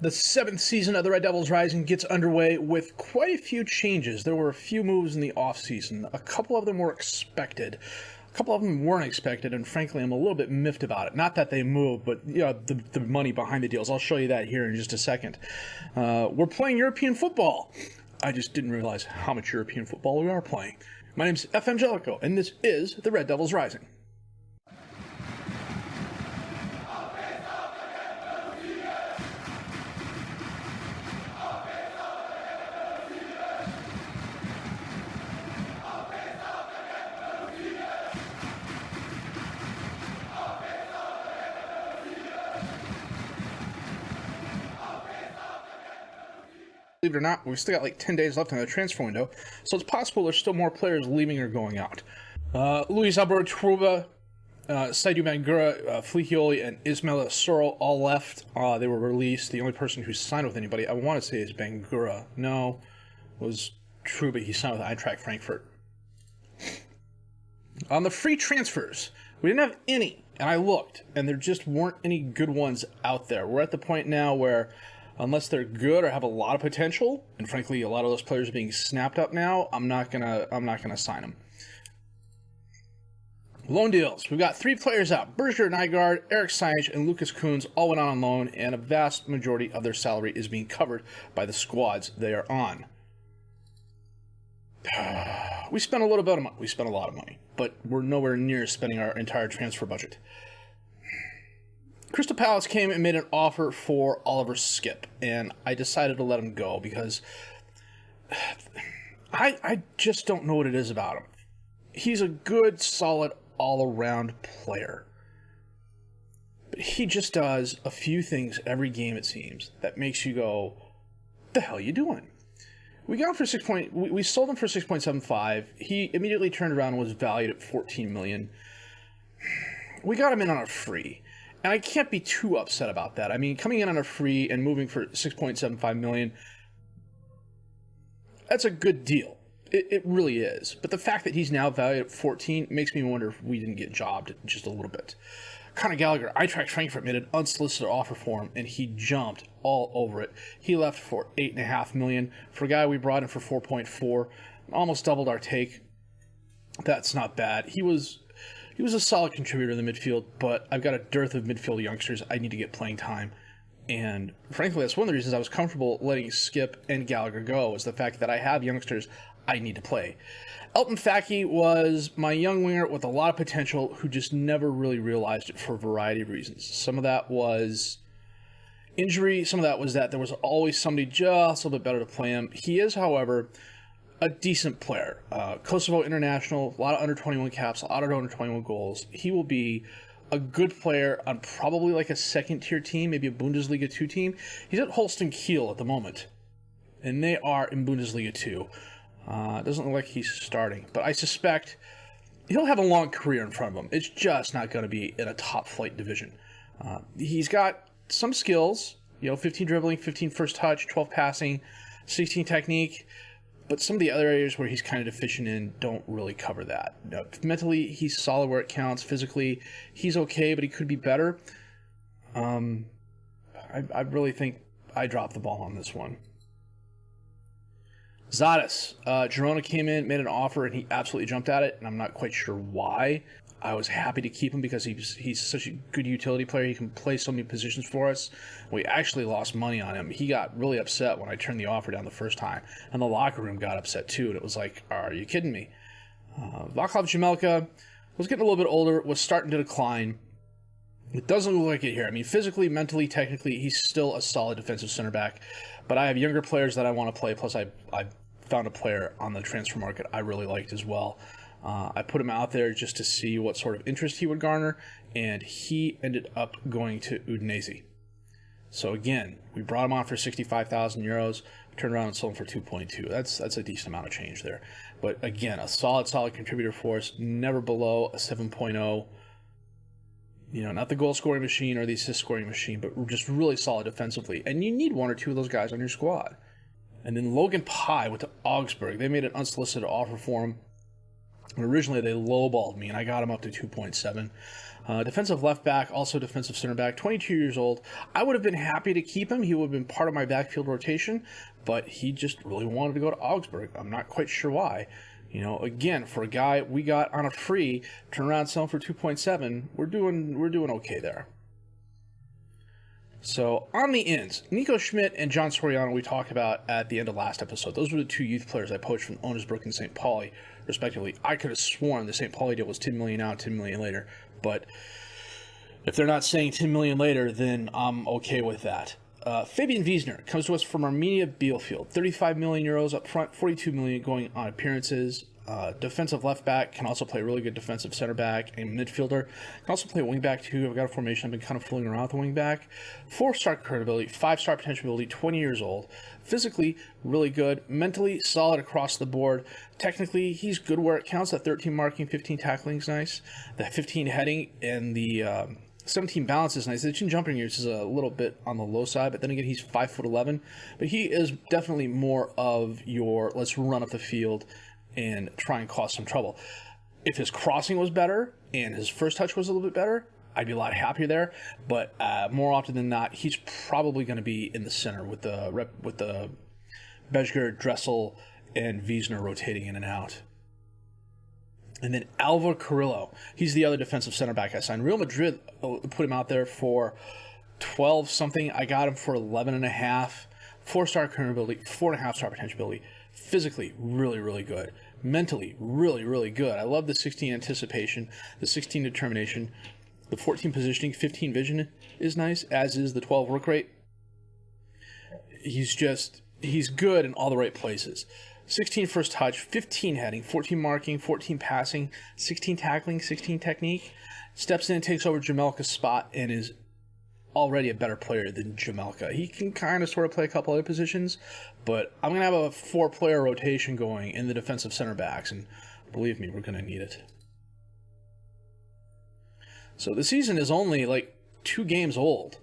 The seventh season of the Red Devils Rising gets underway with quite a few changes. There were a few moves in the offseason. A couple of them were expected. A couple of them weren't expected, and frankly, I'm a little bit miffed about it. Not that they moved, but the money behind the deals. I'll show you that here in just a second. We're playing European football. I just didn't realize how much European football we are playing. My name's FM Jellicoe, and this is the Red Devils Rising. Believe it or not, we've still got like 10 days left in the transfer window, so it's possible there's still more players leaving or going out. Luis Alberto Truba, Saidu Bangura, Flikioli, and Ismail Soro all left. They were released. The only person who signed with anybody, I want to say, is Bangura. No, it was Truba. He signed with Eintracht Frankfurt. On the free transfers, we didn't have any, and I looked, and there just weren't any good ones out there. We're at the point now where unless they're good or have a lot of potential, and frankly, a lot of those players are being snapped up now, I'm not gonna sign them. Loan deals. We've got 3 players out. Berger Nygaard, Eric Sajic, and Lucas Kuhns all went on loan, and a vast majority of their salary is being covered by the squads they are on. We spent a little bit of money. We spent a lot of money, but we're nowhere near spending our entire transfer budget. Crystal Palace came and made an offer for Oliver Skipp, and I decided to let him go because I just don't know what it is about him. He's a good, solid, all-around player. But he just does a few things every game, it seems, that makes you go, what the hell are you doing? We got him for we sold him for 6.75. He immediately turned around and was valued at $14 million. We got him in on a free. And I can't be too upset about that. I mean, coming in on a free and moving for $6.75 million, that's a good deal. It really is. But the fact that he's now valued at 14 makes me wonder if we didn't get jobbed just a little bit. Conor Gallagher, Eintracht Frankfurt made an unsolicited offer for him, and he jumped all over it. He left for $8.5 million. For a guy we brought in for 4.4, almost doubled our take. That's not bad. He was a solid contributor in the midfield, but I've got a dearth of midfield youngsters. I need to get playing time. And frankly, that's one of the reasons I was comfortable letting Skipp and Gallagher go, is the fact that I have youngsters I need to play. Elton Fakie was my young winger with a lot of potential who just never really realized it for a variety of reasons. Some of that was injury. Some of that was that there was always somebody just a little bit better to play him. He is, however, a decent player. Kosovo international, a lot of under-21 caps, a lot of under-21 goals. He will be a good player on probably like a second-tier team, maybe a Bundesliga 2 team. He's at Holstein Kiel at the moment, and they are in Bundesliga 2. It doesn't look like he's starting, but I suspect he'll have a long career in front of him. It's just not going to be in a top-flight division. He's got some skills, 15 dribbling, 15 first touch, 12 passing, 16 technique. But some of the other areas where he's kind of deficient in don't really cover that. Mentally, he's solid where it counts. Physically, he's okay, but he could be better. I really think I dropped the ball on this one. Zadis. Girona came in, made an offer, and he absolutely jumped at it, and I'm not quite sure why. I was happy to keep him because he's such a good utility player. He can play so many positions for us. We actually lost money on him. He got really upset when I turned the offer down the first time, and the locker room got upset too, and it was like, are you kidding me? Vaclav Jamelka was getting a little bit older, was starting to decline. It doesn't look like it here. I mean, physically, mentally, technically, he's still a solid defensive center back, but I have younger players that I want to play, plus I found a player on the transfer market I really liked as well. I put him out there just to see what sort of interest he would garner, and he ended up going to Udinese. So again, we brought him on for 65,000 euros, turned around and sold him for 2.2. That's a decent amount of change there. But again, a solid contributor for us, never below a 7.0. Not the goal scoring machine or the assist scoring machine, but just really solid defensively. And you need 1 or 2 of those guys on your squad. And then Logan Pye went to Augsburg. They made an unsolicited offer for him. Originally, they lowballed me, and I got him up to 2.7. Defensive left back, also defensive center back, 22 years old. I would have been happy to keep him. He would have been part of my backfield rotation, but he just really wanted to go to Augsburg. I'm not quite sure why. You know, again, for a guy we got on a free, turn around, sell him for 2.7, we're doing okay there. So, on the ends, Nico Schmidt and John Soriano we talked about at the end of last episode. Those were the two youth players I poached from Onnesbrook and St. Pauli, respectively. I could have sworn the St. Pauli deal was $10 million out, $10 million later. But if they're not saying $10 million later, then I'm okay with that. Fabian Wiesner comes to us from Arminia Bielefeld. 35 million euros up front, 42 million going on appearances. Defensive left back, can also play really good defensive center back and midfielder. Can also play wing back too. I've got a formation. I've been kind of fooling around with the wing back. 4-star credibility, 5-star potential ability, 20 years old. Physically, really good. Mentally, solid across the board. Technically, he's good where it counts. That 13 marking, 15 tackling is nice. The 15 heading and the 17 balance is nice. The chin jumping years is a little bit on the low side, but then again, he's 5'11". But he is definitely more of your let's run up the field and try and cause some trouble. If his crossing was better and his first touch was a little bit better, I'd be a lot happier there. But more often than not, he's probably going to be in the center with the Bejger, Dressel, and Wiesner rotating in and out. And then Alvaro Carrillo, he's the other defensive center back I signed. Real Madrid put him out there for 12 something. I got him for 11.5. 4-star current ability, 4.5-star potential ability. Physically, really, really good. Mentally, really, really good. I love the 16 anticipation, the 16 determination, the 14 positioning, 15 vision is nice, as is the 12 work rate. He's good in all the right places. 16 first touch, 15 heading, 14 marking, 14 passing, 16 tackling, 16 technique. Steps in and takes over Jamelka's spot and is already a better player than Jamelka. He can kind of sort of play a couple other positions, but I'm going to have a 4-player rotation going in the defensive center backs, and believe me, we're going to need it. So the season is only like 2 games old.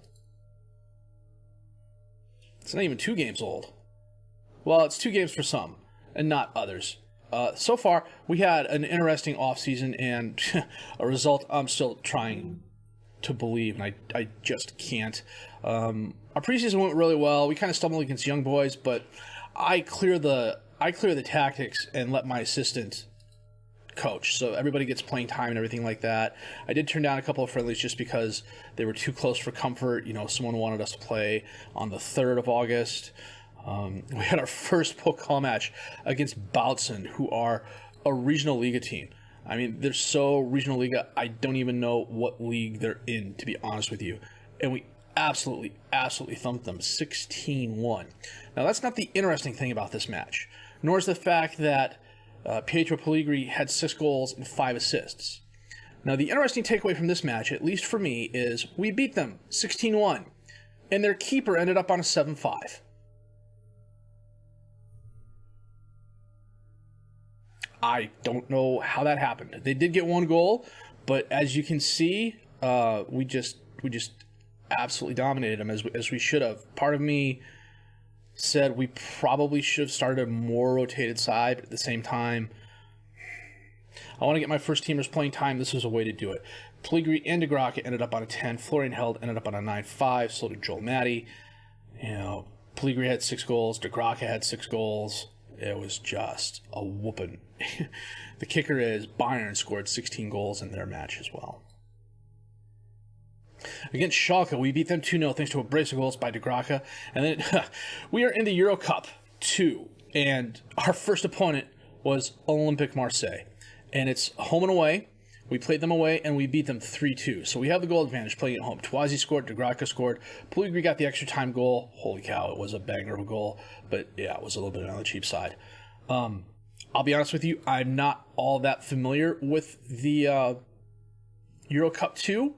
It's not even 2 games old. Well, it's 2 games for some, and not others. So far, we had an interesting offseason and a result I'm still trying to believe, and I just can't. Our preseason went really well. We kind of stumbled against young boys, but I clear the tactics and let my assistant coach, so everybody gets playing time and everything like that. I did turn down a couple of friendlies just because they were too close for comfort. You know, someone wanted us to play on the 3rd of August. We had our first Pokal match against Bautzen, who are a regional Liga team. I mean, they're so regional Liga, I don't even know what league they're in, to be honest with you. And we absolutely thumped them 16-1. Now, that's not the interesting thing about this match, nor is the fact that Pietro Pellegrini had 6 goals and 5 assists. Now, the interesting takeaway from this match, at least for me, is we beat them 16-1, and their keeper ended up on a 7-5. I don't know how that happened. They did get 1 goal, but as you can see, we just absolutely dominated them as we should have. Part of me said we probably should have started a more rotated side, but at the same time, I want to get my first teamers playing time. This was a way to do it. Pellegrini and De Gracke ended up on a 10. Florian Held ended up on a 9-5. So did Joel Matty. You know, Pellegrini had 6 goals. De Gracke had 6 goals. It was just a whooping. The kicker is Bayern scored 16 goals in their match as well. Against Schalke, we beat them 2-0 thanks to a brace of goals by De Gracke. And then we are in the Euro Cup 2, and our first opponent was Olympique Marseille. And it's home and away. We played them away, and we beat them 3-2. So we have the goal advantage playing at home. Twazi scored, De Gracke scored. Pellegrini got the extra time goal. Holy cow, it was a banger of a goal. But yeah, it was a little bit on the cheap side. I'll be honest with you, I'm not all that familiar with the Euro Cup 2.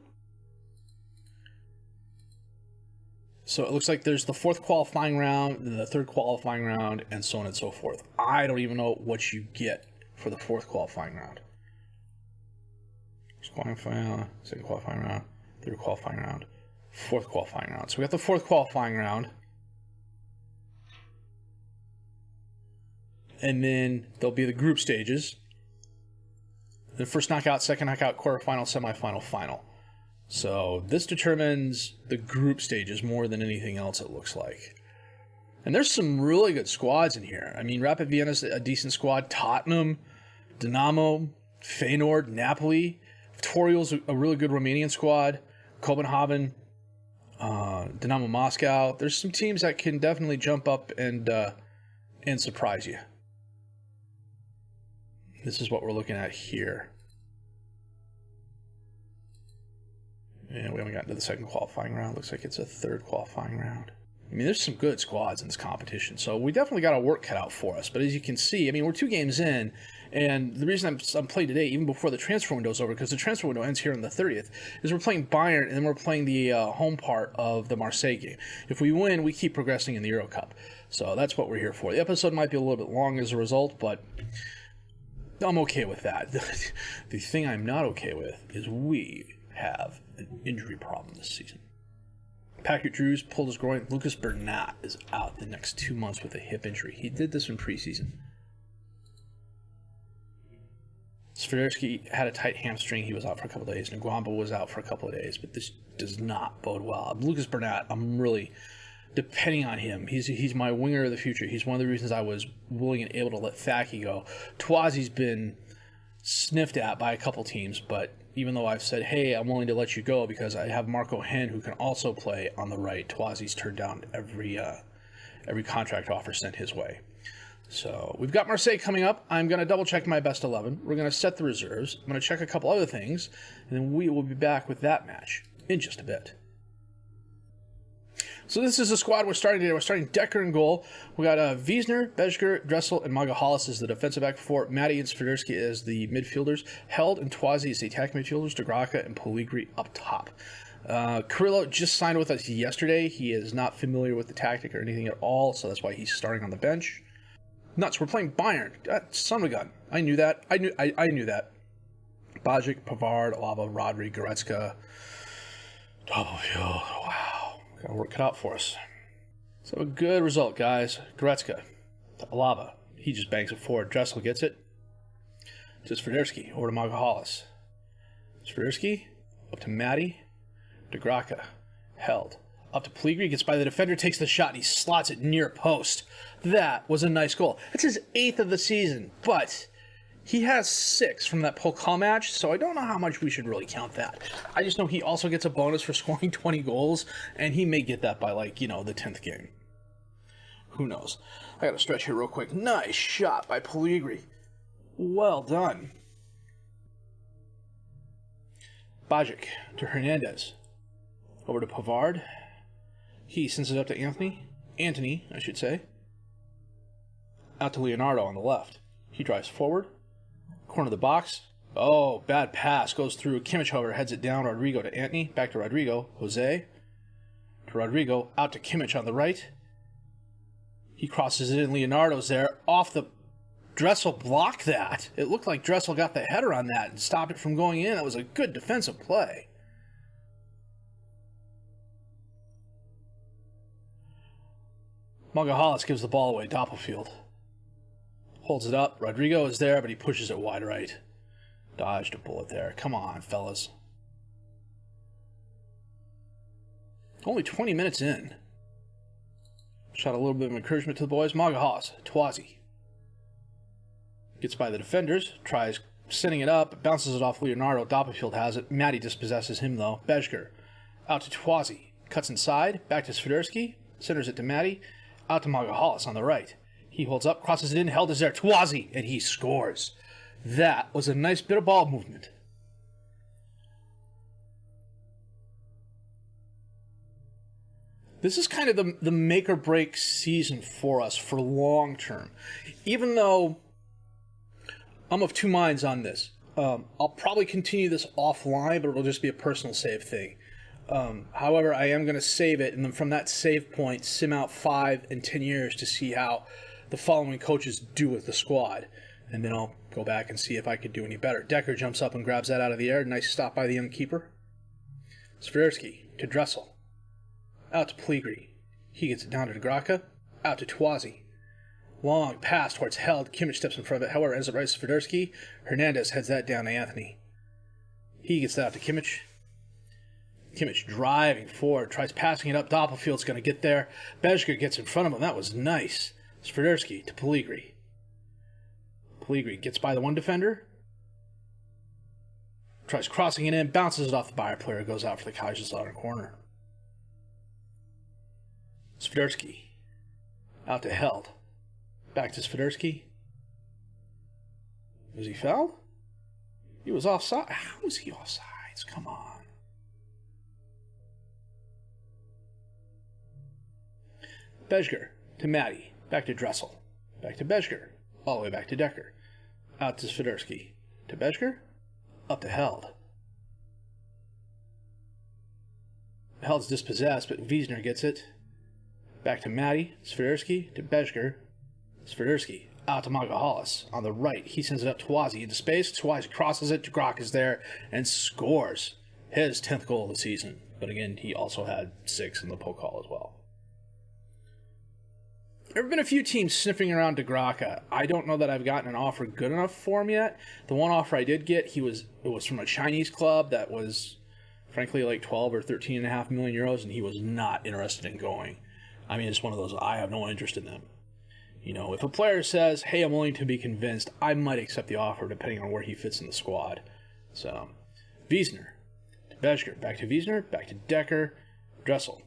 So it looks like there's the 4th qualifying round, then the 3rd qualifying round, and so on and so forth. I don't even know what you get for the 4th qualifying round. Qualifying round, 2nd qualifying round, 3rd qualifying round, 4th qualifying round. So we got the 4th qualifying round. And then there'll be the group stages. The first knockout, second knockout, quarterfinal, semifinal, final. So this determines the group stages more than anything else, it looks like. And there's some really good squads in here. I mean, Rapid Vienna's a decent squad. Tottenham, Dynamo, Feyenoord, Napoli. Toriel's a really good Romanian squad. Copenhagen, Dynamo Moscow. There's some teams that can definitely jump up and surprise you. This is what we're looking at here. And we haven't gotten to the second qualifying round. Looks like it's a third qualifying round. I mean, there's some good squads in this competition, so we definitely got our work cut out for us. But as you can see, I mean, we're 2 games in, and the reason I'm playing today, even before the transfer window is over, because the transfer window ends here on the 30th, is we're playing Bayern, and then we're playing the home part of the Marseille game. If we win, we keep progressing in the Euro Cup. So that's what we're here for. The episode might be a little bit long as a result, but I'm okay with that. The thing I'm not okay with is we have an injury problem this season. Patrick Drews pulled his groin. Lucas Bernat is out the next 2 months with a hip injury. He did this in preseason. Swiderski had a tight hamstring. He was out for a couple of days. Nguamba was out for a couple of days. But this does not bode well. Lucas Bernat, I'm really depending on him. He's my winger of the future. He's one of the reasons I was willing and able to let Fakie go. Twazi's been sniffed at by a couple teams, but even though I've said, hey, I'm willing to let you go because I have Marco Hen who can also play on the right, Twazi's turned down every contract offer sent his way. So we've got Marseille coming up. I'm going to double check my best 11. We're going to set the reserves. I'm going to check a couple other things, and then we will be back with that match in just a bit. So this is the squad we're starting today. We're starting Decker in goal. We got Wiesner, Bejker, Dressel, and Magahalis as the defensive back four. Matty and Swiderski as the midfielders. Held and Twazi as the attack midfielders. De Graca and Pellegrini up top. Carrillo just signed with us yesterday. He is not familiar with the tactic or anything at all, so that's why he's starting on the bench. Nuts, we're playing Bayern. Son of a gun. I knew that. I knew that. Bajic, Pavard, Alaba, Rodri, Goretzka. Doppelfield. Wow. Got work cut out for us. So a good result, guys. Goretzka to Alaba. He just bangs it forward. Dressel gets it. To Swiderski. Over to Magahalis. Swiderski. Up to Matty. De Graca. Held. Up to Pellegrini. Gets by the defender. Takes the shot. And he slots it near post. That was a nice goal. That's his 8th of the season. But he has 6 from that Pokal match, so I don't know how much we should really count that. I just know he also gets a bonus for scoring 20 goals, and he may get that by, the 10th game. Who knows? I gotta stretch here real quick. Nice shot by Pellegrini. Well done. Bajic to Hernandez. Over to Pavard. He sends it up to Anthony, I should say. Out to Leonardo on the left. He drives forward. Corner of the box. Oh, bad pass. Goes through. Kimmich, however, heads it down. Rodrigo to Antony. Back to Rodrigo. Jose. To Rodrigo. Out to Kimmich on the right. He crosses it in. Leonardo's there. Off the... Dressel blocked that. It looked like Dressel got the header on that and stopped it from going in. That was a good defensive play. Magahalis gives the ball away. Doppelfield. Holds it up. Rodrigo is there, but he pushes it wide right. Dodged a bullet there. Come on, fellas. Only 20 minutes in. Shot a little bit of encouragement to the boys. Magahalis. Twazi. Gets by the defenders. Tries sending it up. Bounces it off Leonardo. Doppelfield has it. Matty dispossesses him, though. Bejker. Out to Twazi. Cuts inside. Back to Swiderski. Centers it to Matty. Out to Magahalis on the right. He holds up, crosses it in, Held is there, Twazi, and he scores. That was a nice bit of ball movement. This is kind of the make or break season for us for long term. Even though I'm of two minds on this. I'll probably continue this offline, but it'll just be a personal save thing. However, I am going to save it, and then from that save point, sim out 5 and 10 years to see how the following coaches do with the squad. And then I'll go back and see if I could do any better. Decker jumps up and grabs that out of the air. Nice stop by the young keeper. Swiderski to Dressel. Out to Pellegrini. He gets it down to De Graca. Out to Twazi. Long pass towards Held. Kimmich steps in front of it. However, ends up right to Swiderski. Hernandez heads that down to Anthony. He gets that out to Kimmich. Kimmich driving forward. Tries passing it up. Doppelfeld's going to get there. Bejger gets in front of him. That was nice. Swiderski to Pellegrini. Pellegrini gets by the one defender. Tries crossing it in. Bounces it off the Bayern player. Goes out for the Kaisersalutern corner. Swiderski. Out to Held. Back to Swiderski. Was he fouled? He was offside. How was he offsides? Come on. Bejger to Matty. Back to Dressel. Back to Bejger. All the way back to Decker. Out to Swiderski. To Bejger. Up to Held. Held's dispossessed, but Wiesner gets it. Back to Matty. Swiderski to Bejger. Swiderski out to Marseilles on the right. He sends it up to Tawazi into space. Tawazi crosses it. Grok is there and scores his 10th goal of the season. But again, he also had 6 in the Pokal as well. There have been a few teams sniffing around De Graka. I don't know that I've gotten an offer good enough for him yet. The one offer I did get, it was from a Chinese club that was, frankly, like 12 or 13.5 million euros, and he was not interested in going. I mean, it's one of those, I have no interest in them. You know, if a player says, hey, I'm willing to be convinced, I might accept the offer depending on where he fits in the squad. So, Wiesner to Bejger, back to Wiesner, back to Decker, Dressel.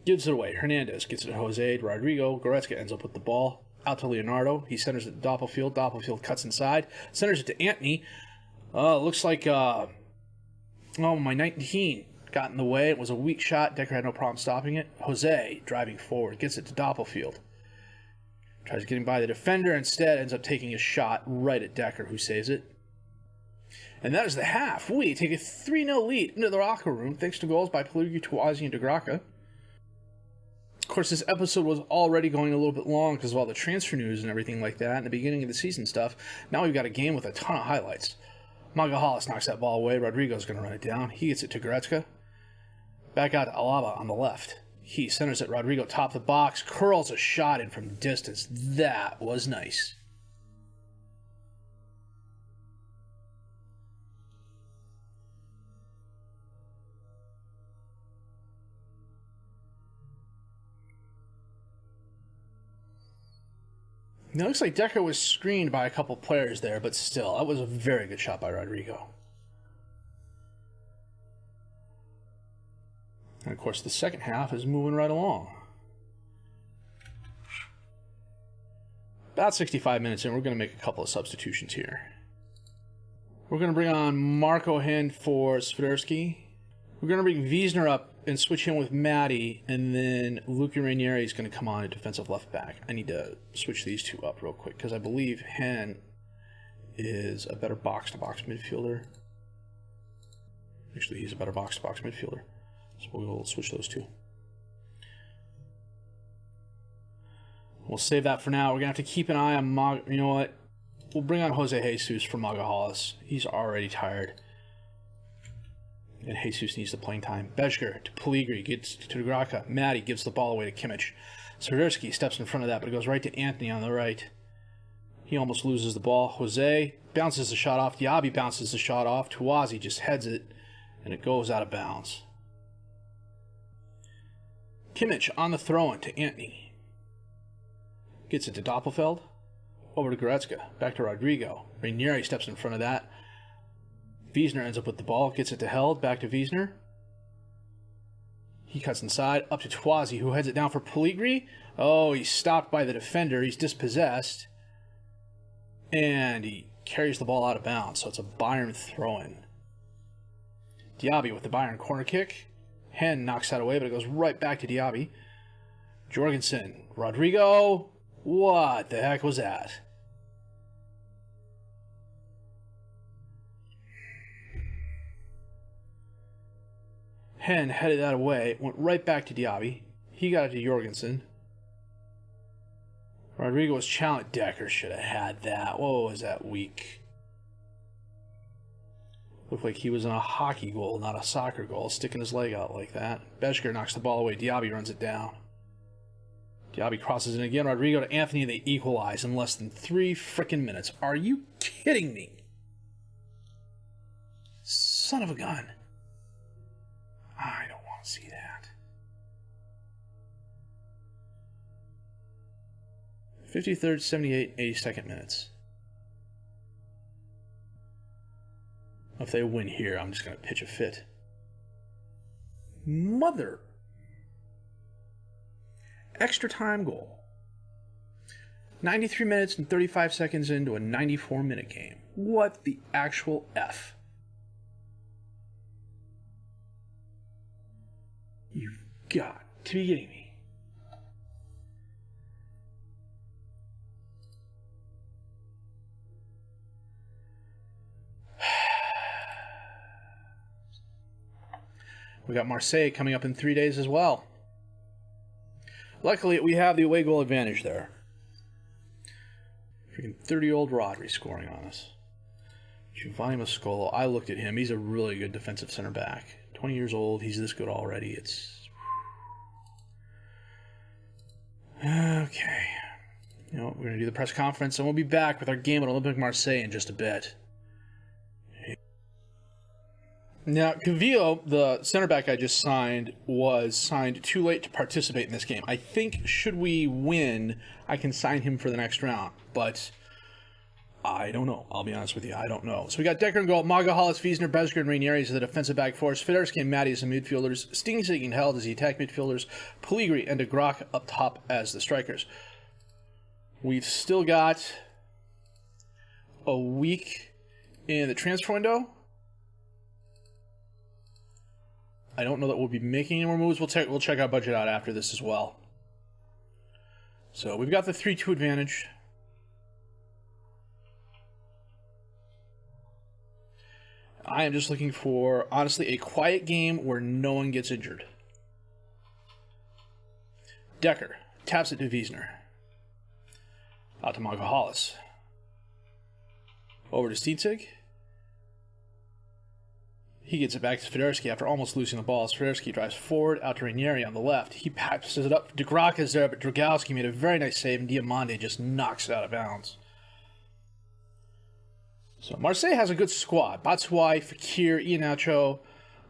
Gives it away. Hernandez gets it to Jose, Rodrigo. Goretzka ends up with the ball. Out to Leonardo. He centers it to Doppelfeld. Doppelfeld cuts inside. Centers it to Antony. Looks like, my 19 got in the way. It was a weak shot. Decker had no problem stopping it. Jose driving forward. Gets it to Doppelfeld. Tries getting by the defender. Instead, ends up taking a shot right at Decker, who saves it. And that is the half. We take a 3-0 lead into the locker room thanks to goals by Pellegrini, Tawazi, and De Graka. Of course, this episode was already going a little bit long because of all the transfer news and everything like that and the beginning of the season stuff. Now we've got a game with a ton of highlights. Marseilles knocks that ball away. Rodrigo's going to run it down. He gets it to Goretzka. Back out to Alaba on the left. He centers it. Rodrigo top the box. Curls a shot in from distance. That was nice. It looks like Decker was screened by a couple players there, but still, that was a very good shot by Rodrigo. And of course, the second half is moving right along. About 65 minutes in, we're going to make a couple of substitutions here. We're going to bring on Marco Hen for Swiderski. We're going to bring Wiesner up and switch him with Matty, and then Luca Ranieri is going to come on at defensive left back. I need to switch these two up real quick because I believe Hen is a better box-to-box midfielder. Actually, he's a better box-to-box midfielder. So we'll switch those two. We'll save that for now. We're going to have to keep an eye on you know what? We'll bring on Jose Jesus for Marseilles. He's already tired. And Jesus needs the playing time. Bejger to Pellegrini, gets to Graka. Matty gives the ball away to Kimmich. Swiderski steps in front of that, but it goes right to Anthony on the right. He almost loses the ball. Jose bounces the shot off. Diaby bounces the shot off. Tawazi just heads it, and it goes out of bounds. Kimmich on the throw-in to Antony. Gets it to Doppelfeld. Over to Goretzka. Back to Rodrigo. Ranieri steps in front of that. Wiesner ends up with the ball, gets it to Held, back to Wiesner. He cuts inside, up to Tawazi, who heads it down for Pellegrini. Oh, he's stopped by the defender. He's dispossessed. And he carries the ball out of bounds, so it's a Bayern throw-in. Diaby with the Bayern corner kick. Hen knocks that away, but it goes right back to Diaby. Jorgensen. Rodrigo. What the heck was that? Hen headed that away, went right back to Diaby. He got it to Jorgensen. Rodrigo was challenged. Decker should have had that. Whoa, was that weak? Looked like he was in a hockey goal, not a soccer goal, sticking his leg out like that. Bejger knocks the ball away. Diaby runs it down. Diaby crosses in again. Rodrigo to Anthony. They equalize in less than 3 frickin' minutes. Are you kidding me? Son of a gun. I don't want to see that. 53rd, 78th, 82nd minutes. If they win here, I'm just going to pitch a fit. Mother. Extra time goal. 93 minutes and 35 seconds into a 94-minute game. What the actual F? You've got to be kidding me. We got Marseille coming up in 3 days as well. Luckily, we have the away goal advantage there. Freaking 30-year-old Rodri scoring on us. Giovanni Mascolo, I looked at him. He's a really good defensive center back. 20 years old. He's this good already. It's... Okay. You know what? We're going to do the press conference, and we'll be back with our game at Olympique Marseille in just a bit. Now, Cavillo, the center back I just signed, was signed too late to participate in this game. I think, should we win, I can sign him for the next round. But I don't know. I'll be honest with you. I don't know. So we got Decker in goal, Maga, Hollis, Wiesner, Besger, and Ranieri as the defensive back force. Fiderski and Matty as the midfielders. Stingsig and Held as the attack midfielders. Pellegrini and De Grac up top as the strikers. We've still got a week in the transfer window. I don't know that we'll be making any more moves. We'll check our budget out after this as well. So we've got the 3-2 advantage. I am just looking for, honestly, a quiet game where no one gets injured. Decker taps it to Wiesner. Out to Maga Hollis. Over to Stiensig. He gets it back to Fiderski after almost losing the ball. As Fiderski drives forward out to Ranieri on the left. He passes it up. De Grac is there, but Dragowski made a very nice save, and Diamande just knocks it out of bounds. So Marseille has a good squad. Batshuayi, Fekir, Iheanacho,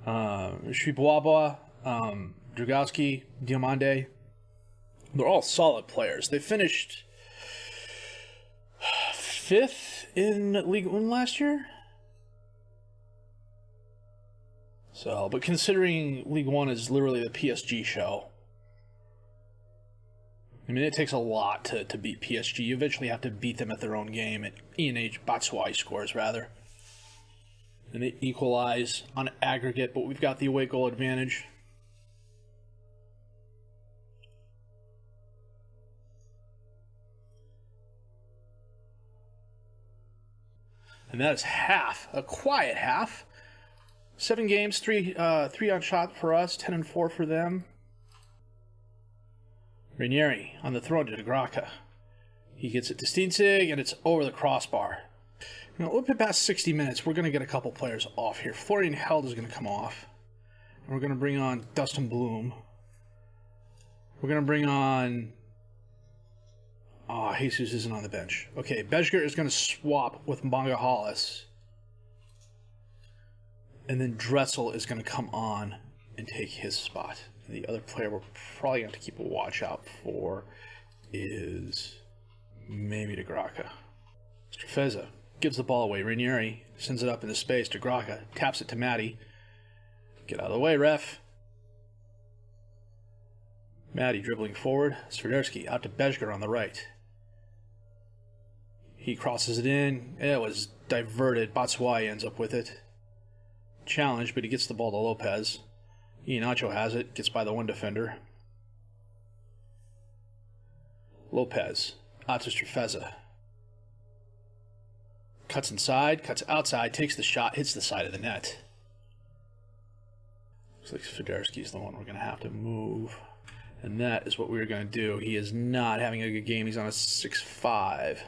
Shibwaba, Dragowski, Diamande. They're all solid players. They finished 5th in Ligue 1 last year. So, but considering League One is literally the PSG show, I mean, it takes a lot to beat PSG. You eventually have to beat them at their own game. And Batshuayi scores, rather. And they equalize on aggregate, but we've got the away goal advantage. And that is half, a quiet half. 7 games, 3 on shot for us, 10 and 4 for them. Ranieri on the throw to De Graca. He gets it to Stiensig, and it's over the crossbar. You know, we'll put past 60 minutes. We're going to get a couple players off here. Florian Held is going to come off. And we're going to bring on Dustin Bloom. We're going to bring on... Jesus isn't on the bench. Okay, Besger is going to swap with Maga Hollis. And then Dressel is going to come on and take his spot. And the other player we're probably going to have to keep a watch out for is maybe De Graca. Strefeza gives the ball away. Ranieri sends it up into space. De Graca taps it to Matty. Get out of the way, ref. Matty dribbling forward. Swiderski out to Besger on the right. He crosses it in. It was diverted. Batshuayi ends up with it. Challenge, but he gets the ball to Lopez. Iheanacho has it, gets by the one defender. Lopez, out to Strefeza. Cuts inside, cuts outside, takes the shot, hits the side of the net. Looks like Fiderski's the one we're going to have to move. And that is what we're going to do. He is not having a good game. He's on a 6-5.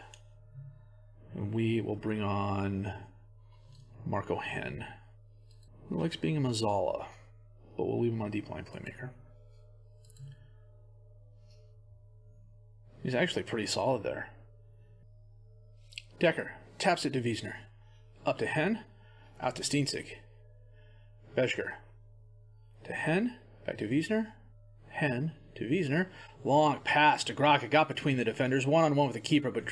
And we will bring on Marco Hen, who likes being a Mazzala, but we'll leave him on deep line playmaker. He's actually pretty solid there. Decker taps it to Wiesner. Up to Hen. Out to Steensick. Beschker. To Hen. Back to Wiesner. Hen to Wiesner. Long pass to Graka. Got between the defenders. One-on-one with the keeper, but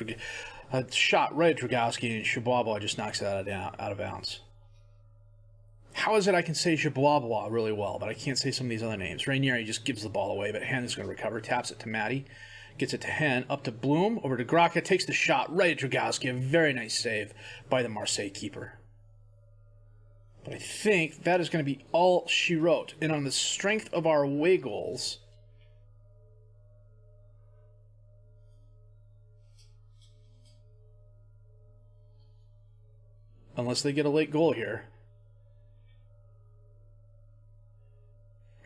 a shot right at Dragowski, and Shabwabwa just knocks it out of bounds. How is it I can say Shabwabwa really well, but I can't say some of these other names? Rainieri just gives the ball away, but Hen is going to recover. Taps it to Matty. Gets it to Hen. Up to Bloom. Over to Graka. Takes the shot right at Dragowski. A very nice save by the Marseille keeper. But I think that is going to be all she wrote. And on the strength of our away goals, unless they get a late goal here.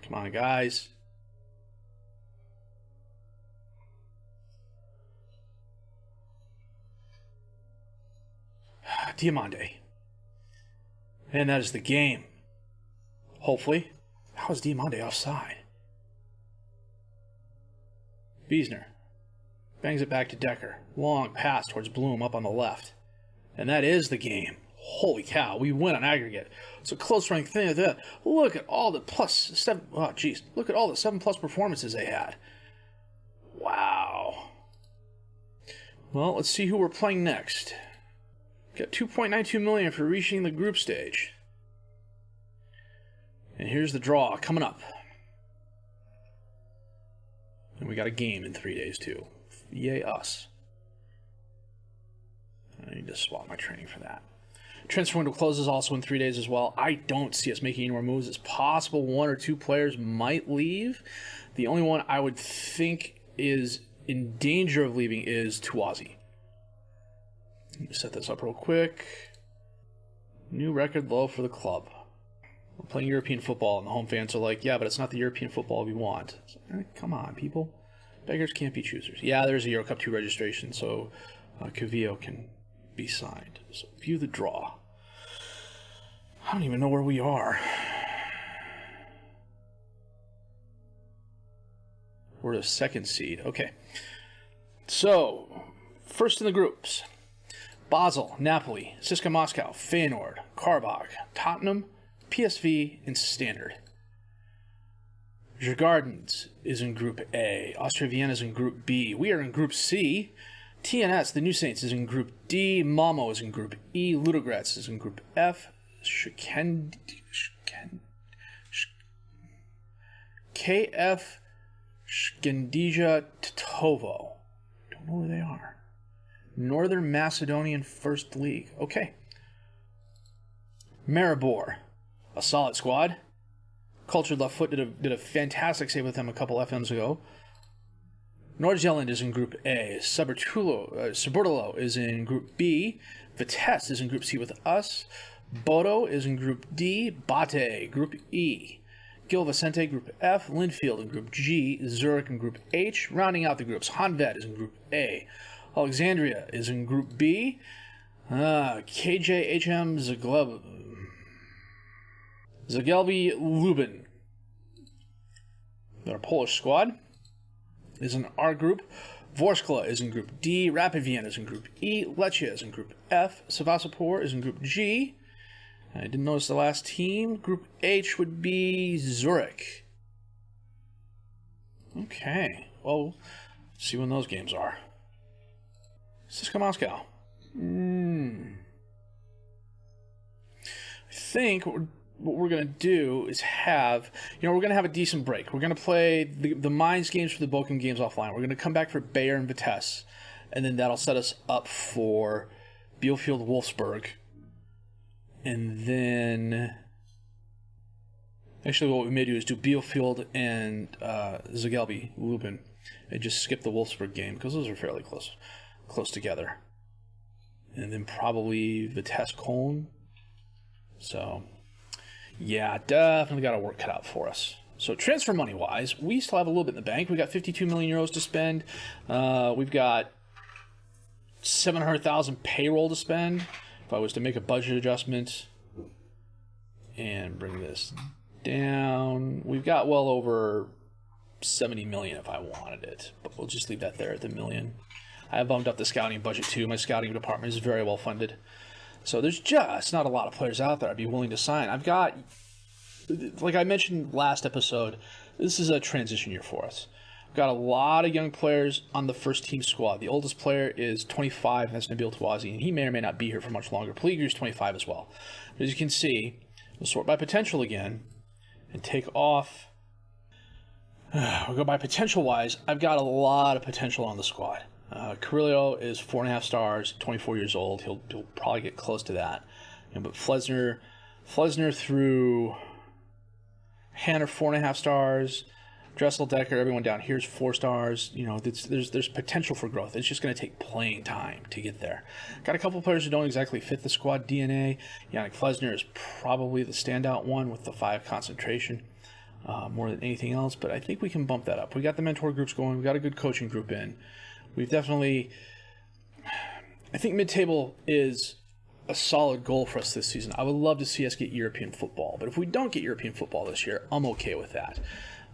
Come on, guys. Diamande. And that is the game. Hopefully. How is Diamande offside? Wiesner bangs it back to Decker. Long pass towards Bloom up on the left. And that is the game. Holy cow, we win on aggregate. It's a close-running thing at that. Look at all the look at all the 7+ performances they had. Wow. Well, let's see who we're playing next. Got $2.92 million for reaching the group stage. And here's the draw coming up. And we got a game in 3 days, too. Yay, us. I need to swap my training for that. Transfer window closes also in 3 days as well. I don't see us making any more moves. It's possible 1 or 2 players might leave. The only one I would think is in danger of leaving is Tuazi. Let me set this up real quick. New record low for the club. We're playing European football, and the home fans are like, yeah, but it's not the European football we want. Come on, people. Beggars can't be choosers. Yeah, there's a Euro Cup 2 registration, so Cavillo can be signed. So view the draw. I don't even know where we are. We're the 2nd seed. Okay. So, first in the groups. Basel, Napoli, CSKA Moscow, Feyenoord, Karabakh, Tottenham, PSV, and Standard. Djurgårdens is in Group A. Austria Vienna is in Group B. We are in Group C. TNS, the New Saints, is in Group D. Malmo is in Group E. Ludogorets is in Group F. KF Shkendija Tetovo. Don't know where they are. Northern Macedonian First League. Okay. Maribor, a solid squad. Cultured left foot did a fantastic save with them a couple FMs ago. Nord-Zealand is in Group A. Subortolo is in Group B. Vitesse is in Group C with us. Bodo is in Group D. Bate, Group E. Gil Vicente, Group F. Linfield in Group G. Zurich in Group H. Rounding out the groups, Honved is in Group A. Alexandria is in Group B. KJHM Zagelbi Lubin. Our Polish squad is in our group. Vorskla is in Group D. Rapid Vienna is in Group E. Lechia is in Group F. Sevastopol is in Group G. I didn't notice the last team. Group H would be Zurich. Okay. Well, let's see when those games are. CSKA Moscow. I think what we're going to do is we're going to have a decent break. We're going to play the Mainz games for the Bochum games offline. We're going to come back for Bayern and Vitesse, and then that'll set us up for Bielefeld Wolfsburg. And then, actually what we may do is do Bielefeld and Zagelbi Lubin, and just skip the Wolfsburg game, because those are fairly close together. And then probably Vitesse Köln. So, yeah, definitely got our work cut out for us. So transfer money-wise, we still have a little bit in the bank. We got 52 million euros to spend. We've got 700,000 payroll to spend. If I was to make a budget adjustment and bring this down, we've got well over 70 million if I wanted it, but we'll just leave that there at the million. I bumped up the scouting budget too. My scouting department is very well funded. So there's just not a lot of players out there I'd be willing to sign. I've got, like I mentioned last episode, this is a transition year for us. We've got a lot of young players on the first team squad. The oldest player is 25, and that's Nabil Tawazi, and he may or may not be here for much longer. Puligru's 25 as well. But as you can see, we'll sort by potential again and take off. We'll go by potential-wise. I've got a lot of potential on the squad. Carrillo is 4.5 stars, 24 years old. He'll probably get close to that. But Flesner through Hanner, 4.5 stars. Dressel, Decker, everyone down here's 4 stars. There's potential for growth. It's just going to take playing time to get there. Got a couple players who don't exactly fit the squad DNA. Yannick Flesner is probably the standout one with the 5 concentration more than anything else, but I think we can bump that up. We got the mentor groups going. We got a good coaching group in. We've definitely, I think mid-table is a solid goal for us this season. I would love to see us get European football, but if we don't get European football this year, I'm okay with that.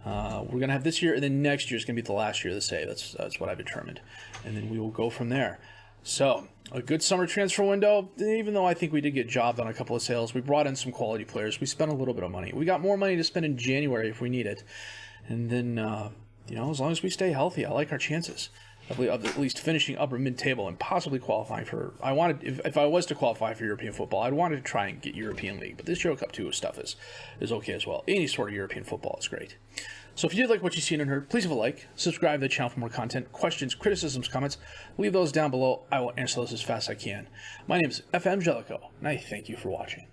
We're going to have this year, and then next year is going to be the last year of the save. That's what I've determined. And then we will go from there. So, a good summer transfer window. Even though I think we did get jobbed on a couple of sales, we brought in some quality players. We spent a little bit of money. We got more money to spend in January if we need it. And then, as long as we stay healthy, I like our chances of at least finishing upper mid-table and possibly qualifying for... If I was to qualify for European football, I'd wanted to try and get European League. But this Euro Cup 2 stuff is okay as well. Any sort of European football is great. So if you did like what you've seen and heard, please leave a like, subscribe to the channel for more content, questions, criticisms, comments, leave those down below. I will answer those as fast as I can. My name is FM21, and I thank you for watching.